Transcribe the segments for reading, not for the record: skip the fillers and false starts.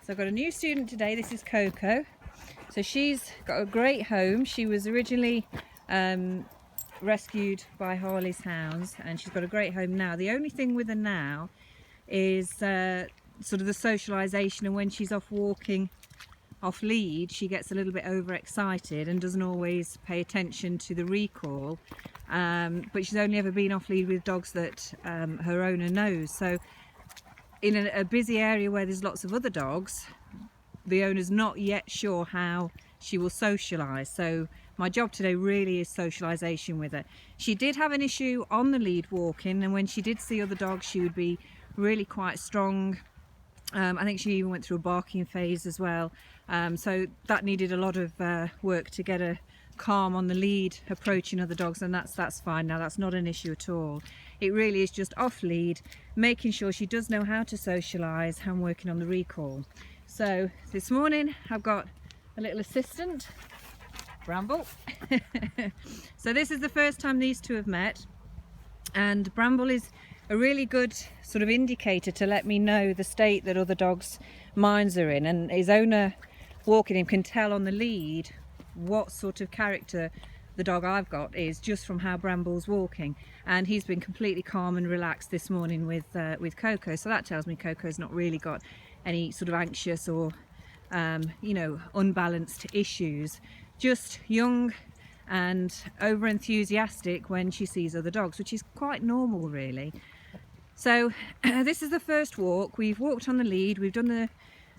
So I've got a new student today. This is Coco. So she's got a great home. She was originally rescued by Harley's hounds, and she's got a great home now. The only thing with her now is sort of the socialisation, and when she's off walking off lead she gets a little bit overexcited and doesn't always pay attention to the recall, but she's only ever been off lead with dogs that her owner knows. So in a busy area where there's lots of other dogs, the owner's not yet sure how she will socialise. So my job today really is socialisation with her. She did have an issue on the lead walking, and when she did see other dogs she would be really quite strong. I think she even went through a barking phase as well. So that needed a lot of work to get her calm on the lead approaching other dogs, and that's fine now. That's not an issue at all. It really is just off lead, making sure she does know how to socialise and working on the recall. So this morning I've got a little assistant, Bramble. So this is the first time these two have met, and Bramble is a really good sort of indicator to let me know the state that other dogs' minds are in, and his owner walking him can tell on the lead what sort of character the dog I've got is just from how Bramble's walking. And he's been completely calm and relaxed this morning with Coco, so that tells me Coco's not really got any sort of anxious or you know, unbalanced issues, just young and over enthusiastic when she sees other dogs, which is quite normal really. So this is the first walk. We've walked on the lead. We've done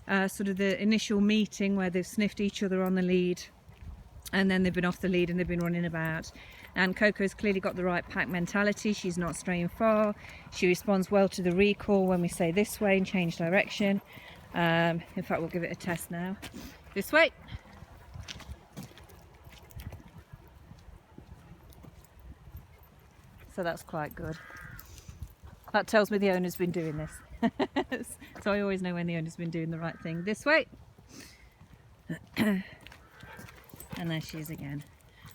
the sort of the initial meeting where they've sniffed each other on the lead, and then they've been off the lead and they've been running about. And Coco's clearly got the right pack mentality. She's not straying far. She responds well to the recall when we say this way and change direction. In fact, we'll give it a test now. This way. So that's quite good. That tells me the owner's been doing this. So I always know when the owner's been doing the right thing. This way. And there she is again.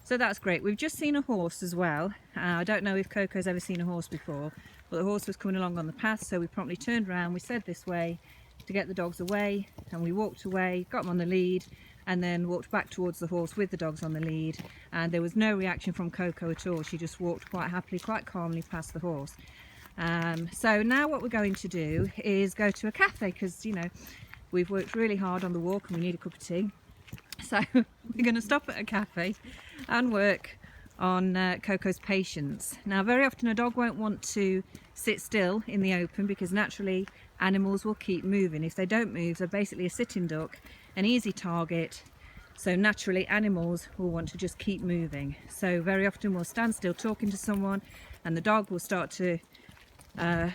So that's great. We've just seen a horse as well. I don't know if Coco's ever seen a horse before, but the horse was coming along on the path, so we promptly turned around. We said this way to get the dogs away, and we walked away, got them on the lead, and then walked back towards the horse with the dogs on the lead. And there was no reaction from Coco at all. She just walked quite happily, quite calmly past the horse. So now what we're going to do is go to a cafe, because, you know, we've worked really hard on the walk and we need a cup of tea. So we're going to stop at a cafe and work on Coco's patience. Now, very often a dog won't want to sit still in the open because naturally animals will keep moving. If they don't move, they're basically a sitting duck, an easy target. So naturally animals will want to just keep moving. So very often we'll stand still talking to someone and the dog will start to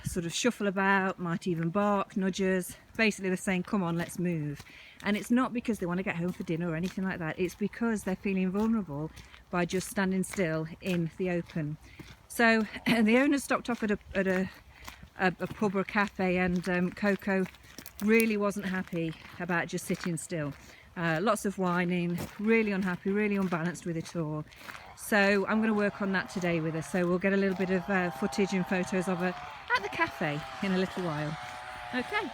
sort of shuffle about, might even bark, nudge us. Basically they're saying, come on, let's move. And it's not because they want to get home for dinner or anything like that. It's because they're feeling vulnerable by just standing still in the open. So the owner stopped off at a pub or a cafe, and Coco really wasn't happy about just sitting still. Lots of whining, really unhappy, really unbalanced with it all. So I'm going to work on that today with her. So we'll get a little bit of footage and photos of her at the cafe in a little while. Okay.